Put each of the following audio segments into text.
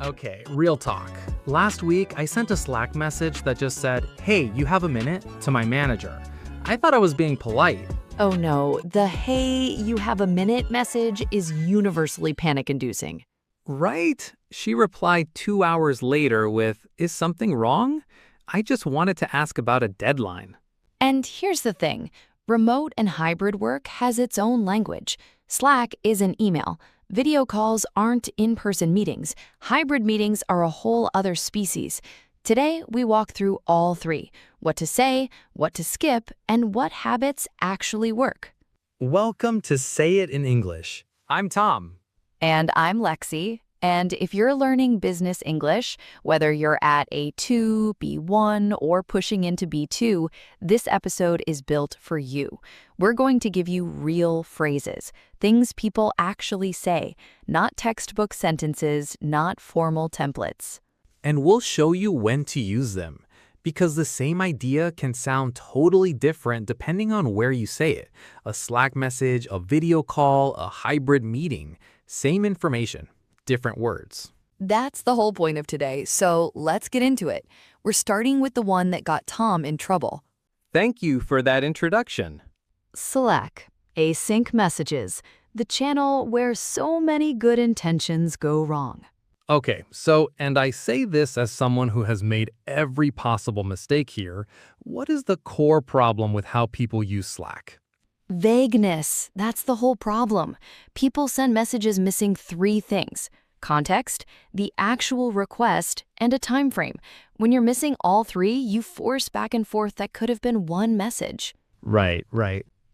Okay, real talk. Last week, I sent a Slack message that just said, "Hey, you have a minute?" to my manager. I thought I was being polite. Oh no, the "hey, you have a minute" message is universally panic-inducing. Right? She replied 2 hours later with, "Is something wrong? I just wanted to ask about a deadline." And here's the thing, remote and hybrid work has its own language. Slack is an email. Video calls aren't in-person meetings. Hybrid meetings are a whole other species. Today, we walk through all three: what to say, what to skip, and what habits actually work. Welcome to Say It in English. I'm Tom. And I'm Lexi. And if you're learning business English, whether you're at A2, B1, or pushing into B2, this episode is built for you. We're going to give you real phrases, things people actually say, not textbook sentences, not formal templates. And we'll show you when to use them, because the same idea can sound totally different depending on where you say it. A Slack message, a video call, a hybrid meeting. Same information, different words. That's the whole point of today, so let's get into it. We're starting with the one that got Tom in trouble. Thank you for that introduction. Slack, async messages, the channel where so many good intentions go wrong. Okay, and I say this as someone who has made every possible mistake here. What is the core problem with how people use Slack? Vagueness, that's the whole problem. People send messages missing three things: context, the actual request, and a time frame. When you're missing all three, you force back and forth that could have been one message. Right.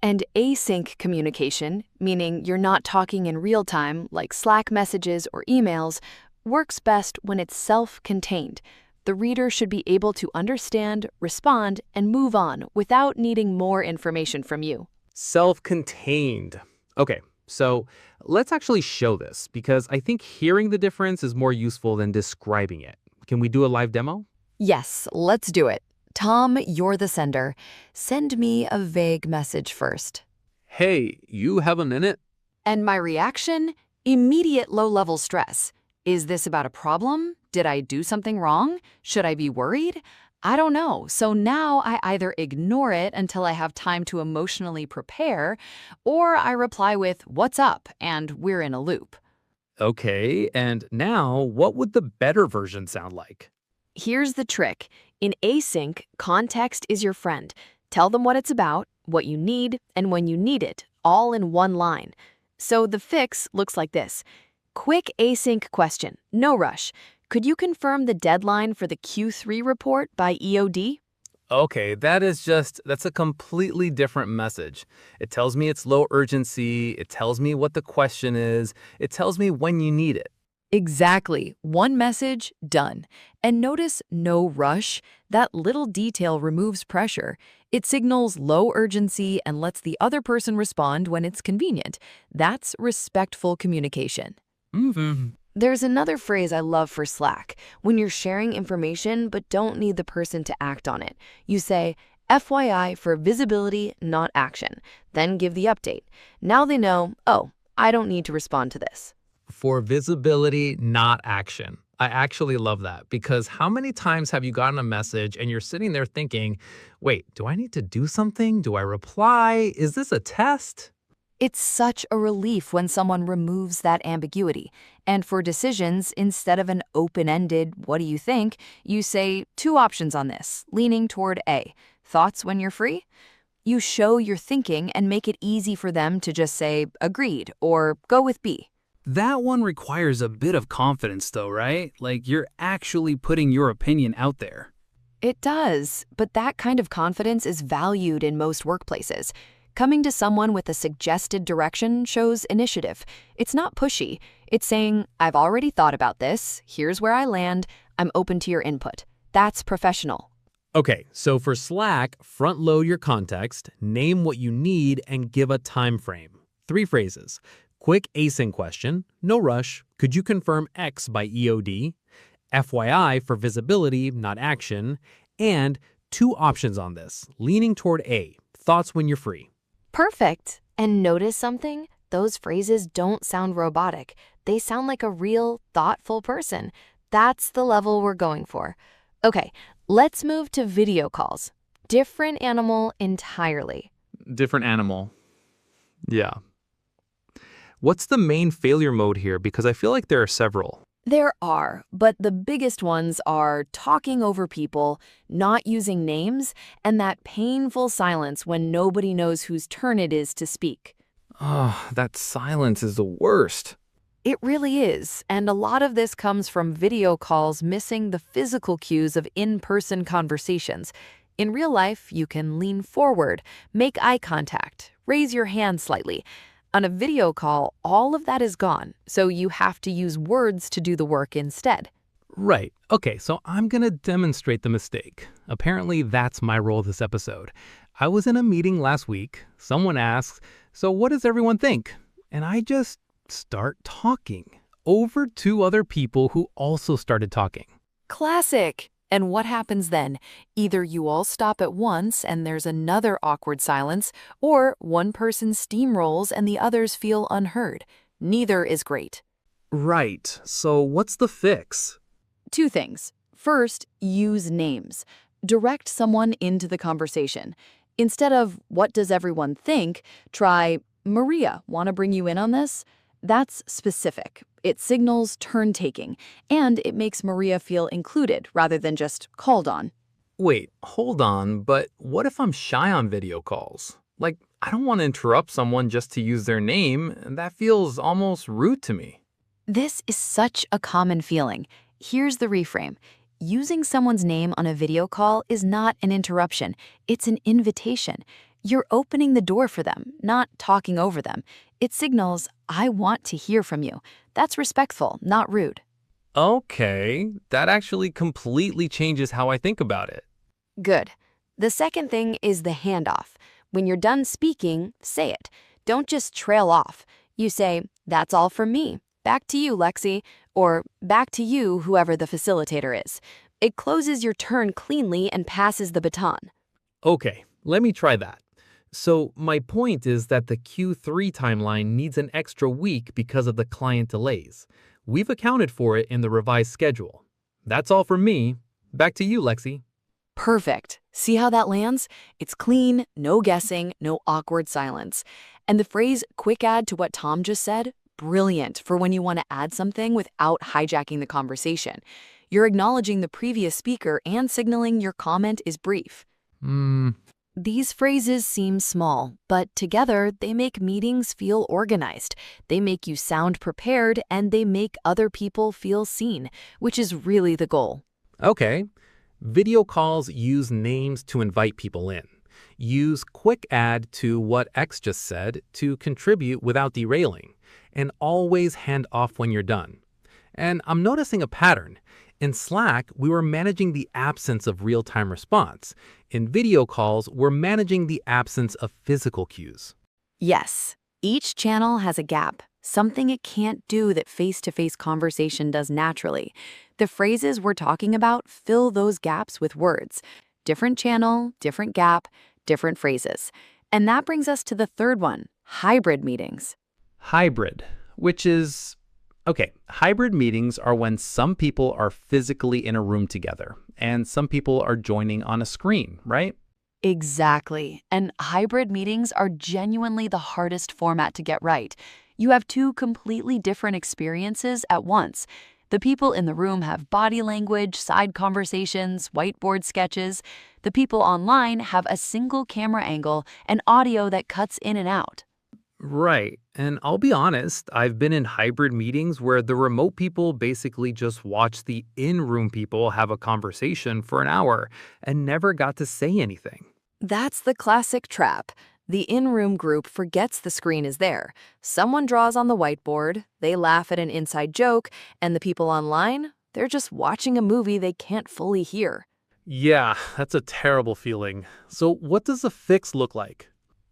And async communication, meaning you're not talking in real time, like Slack messages or emails, works best when it's self-contained. The reader should be able to understand, respond, and move on without needing more information from you. Self-contained. Okay, so let's actually show this, because I think hearing the difference is more useful than describing it. Can we do a live demo? Yes, let's do it. Tom, you're the sender. Send me a vague message first. Hey, you have a minute? And my reaction? Immediate low-level stress. Is this about a problem? Did I do something wrong? Should I be worried? I don't know. So now I either ignore it until I have time to emotionally prepare, or I reply with "what's up?" and we're in a loop. Okay, and now what would the better version sound like? Here's the trick. In async, context is your friend. Tell them what it's about, what you need, and when you need it, all in one line. So the fix looks like this. Quick async question, no rush. Could you confirm the deadline for the Q3 report by EOD? Okay, that's a completely different message. It tells me it's low urgency, it tells me what the question is, it tells me when you need it. Exactly. One message, done. And notice no rush. That little detail removes pressure. It signals low urgency and lets the other person respond when it's convenient. That's respectful communication. There's another phrase I love for Slack. When you're sharing information but don't need the person to act on it, you say, FYI for visibility, not action. Then give the update. Now they know, oh, I don't need to respond to this. For visibility, not action. I actually love that, because how many times have you gotten a message and you're sitting there thinking, wait, do I need to do something? Do I reply? Is this a test? It's such a relief when someone removes that ambiguity. And for decisions, instead of an open-ended, what do you think, you say two options on this, leaning toward A. Thoughts when you're free? You show your thinking and make it easy for them to just say, agreed, or go with B. That one requires a bit of confidence though, right? Like you're actually putting your opinion out there. It does, but that kind of confidence is valued in most workplaces. Coming to someone with a suggested direction shows initiative. It's not pushy. It's saying, I've already thought about this. Here's where I land. I'm open to your input. That's professional. Okay, so for Slack, front load your context, name what you need, and give a time frame. 3 phrases. Quick async question, no rush, could you confirm X by EOD? FYI for visibility, not action. And 2 options on this, leaning toward A, thoughts when you're free. Perfect. And notice something? Those phrases don't sound robotic. They sound like a real, thoughtful person. That's the level we're going for. Okay, let's move to video calls. Different animal entirely. Different animal. Yeah. What's the main failure mode here? Because I feel like there are several. There are, but the biggest ones are talking over people, not using names, and that painful silence when nobody knows whose turn it is to speak. Oh, that silence is the worst. It really is, and a lot of this comes from video calls missing the physical cues of in-person conversations. In real life, you can lean forward, make eye contact, raise your hand slightly. On a video call, all of that is gone, so you have to use words to do the work instead. Right. Okay, so I'm going to demonstrate the mistake. Apparently, that's my role this episode. I was in a meeting last week. Someone asks, "So what does everyone think?" And I just start talking over two other people who also started talking. Classic! And what happens then? Either you all stop at once and there's another awkward silence, or one person steamrolls and the others feel unheard. Neither is great. Right. So what's the fix? Two things. First, use names. Direct someone into the conversation. Instead of, "What does everyone think?" try, "Maria, want to bring you in on this?" That's specific. It signals turn-taking, and it makes Maria feel included rather than just called on. Wait, hold on, but what if I'm shy on video calls? Like, I don't want to interrupt someone just to use their name, and that feels almost rude to me. This is such a common feeling. Here's the reframe. Using someone's name on a video call is not an interruption. It's an invitation. You're opening the door for them, not talking over them. It signals, "I want to hear from you." That's respectful, not rude. Okay, that actually completely changes how I think about it. Good. The second thing is the handoff. When you're done speaking, say it. Don't just trail off. You say, "That's all from me. Back to you, Lexi," or "Back to you, whoever the facilitator is." It closes your turn cleanly and passes the baton. Okay, let me try that. So my point is that the Q3 timeline needs an extra week because of the client delays. We've accounted for it in the revised schedule. That's all from me. Back to you, Lexi. Perfect. See how that lands? It's clean, no guessing, no awkward silence. And the phrase "quick add to what Tom just said," brilliant for when you want to add something without hijacking the conversation. You're acknowledging the previous speaker and signaling your comment is brief. These phrases seem small, but together they make meetings feel organized. They make you sound prepared, and they make other people feel seen, which is really the goal. Okay. Video calls use names to invite people in. Use quick add to what X just said to contribute without derailing. And always hand off when you're done. And I'm noticing a pattern. In Slack, we were managing the absence of real-time response. In video calls, we're managing the absence of physical cues. Yes, each channel has a gap, something it can't do that face-to-face conversation does naturally. The phrases we're talking about fill those gaps with words. Different channel, different gap, different phrases. And that brings us to the third one, hybrid meetings. Hybrid, which is... Okay, hybrid meetings are when some people are physically in a room together and some people are joining on a screen, right? Exactly. And hybrid meetings are genuinely the hardest format to get right. You have two completely different experiences at once. The people in the room have body language, side conversations, whiteboard sketches. The people online have a single camera angle and audio that cuts in and out. Right. And I'll be honest, I've been in hybrid meetings where the remote people basically just watch the in-room people have a conversation for an hour and never got to say anything. That's the classic trap. The in-room group forgets the screen is there. Someone draws on the whiteboard, they laugh at an inside joke, and the people online, they're just watching a movie they can't fully hear. Yeah, that's a terrible feeling. So what does the fix look like?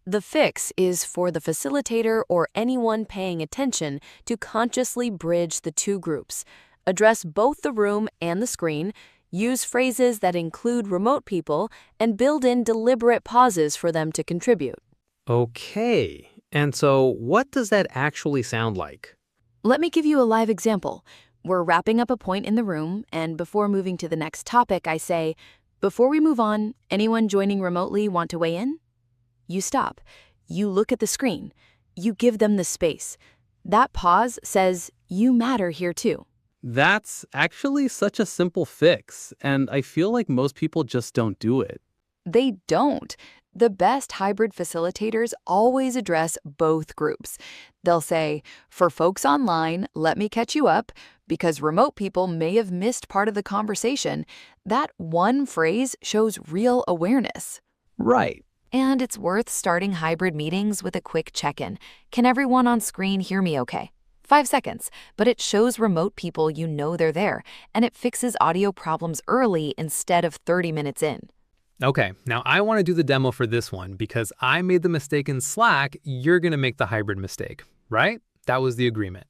The fix is for the facilitator or anyone paying attention to consciously bridge the two groups. Address both the room and the screen, use phrases that include remote people, and build in deliberate pauses for them to contribute. Okay, and so what does that actually sound like? Let me give you a live example. We're wrapping up a point in the room, and before moving to the next topic, I say, "Before we move on, anyone joining remotely want to weigh in?" You stop. You look at the screen. You give them the space. That pause says, "You matter here too." That's actually such a simple fix, and I feel like most people just don't do it. They don't. The best hybrid facilitators always address both groups. They'll say, "For folks online, let me catch you up, because remote people may have missed part of the conversation." That one phrase shows real awareness. Right. And it's worth starting hybrid meetings with a quick check-in. Can everyone on screen hear me okay? 5 seconds, but it shows remote people you know they're there, and it fixes audio problems early instead of 30 minutes in. Okay, now I want to do the demo for this one because I made the mistake in Slack. You're going to make the hybrid mistake, right? That was the agreement.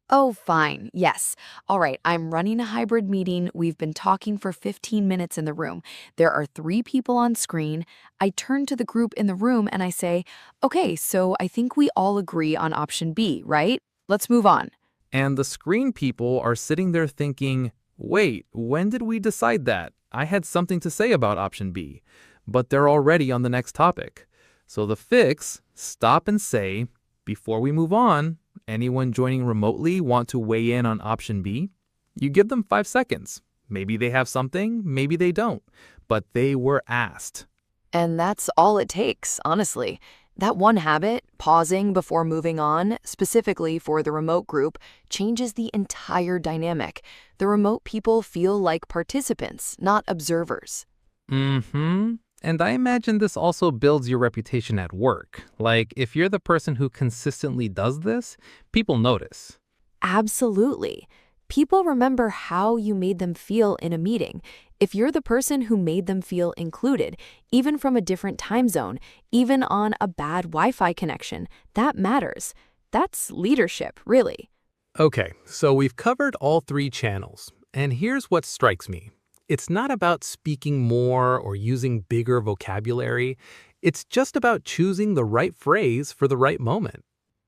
Oh, fine. Yes. All right, I'm running a hybrid meeting. We've been talking for 15 minutes in the room. There are 3 people on screen. I turn to the group in the room and I say, "Okay, so I think we all agree on option B, right? Let's move on." And the screen people are sitting there thinking, wait, when did we decide that? I had something to say about option B, but they're already on the next topic. So the fix, stop and say, "Before we move on, anyone joining remotely want to weigh in on option B?" You give them 5 seconds. Maybe they have something, maybe they don't, but they were asked. And that's all it takes, honestly. That one habit, pausing before moving on, specifically for the remote group, changes the entire dynamic. The remote people feel like participants, not observers. Mm-hmm. And I imagine this also builds your reputation at work. Like, if you're the person who consistently does this, people notice. Absolutely. People remember how you made them feel in a meeting. If you're the person who made them feel included, even from a different time zone, even on a bad Wi-Fi connection, that matters. That's leadership, really. Okay, so we've covered all 3 channels. And here's what strikes me. It's not about speaking more or using bigger vocabulary. It's just about choosing the right phrase for the right moment.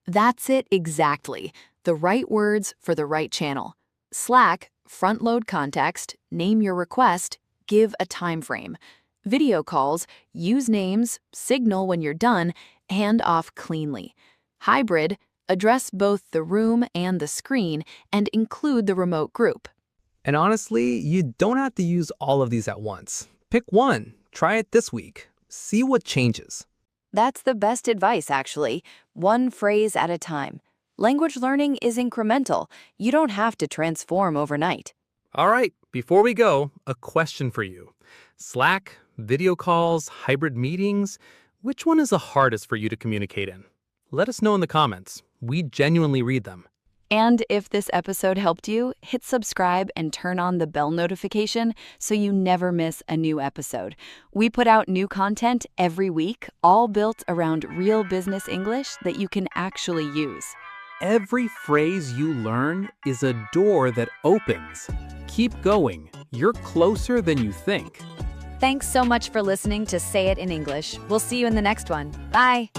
That's it exactly. The right words for the right channel. Slack, front-load context, name your request, give a time frame. Video calls, use names, signal when you're done, hand off cleanly. Hybrid, address both the room and the screen, and include the remote group. And honestly, you don't have to use all of these at once. Pick one, try it this week, see what changes. That's the best advice, actually. One phrase at a time. Language learning is incremental. You don't have to transform overnight. All right, before we go, a question for you. Slack, video calls, hybrid meetings, which one is the hardest for you to communicate in? Let us know in the comments. We genuinely read them. And if this episode helped you, hit subscribe and turn on the bell notification so you never miss a new episode. We put out new content every week, all built around real business English that you can actually use. Every phrase you learn is a door that opens. Keep going. You're closer than you think. Thanks so much for listening to Say It in English. We'll see you in the next one. Bye.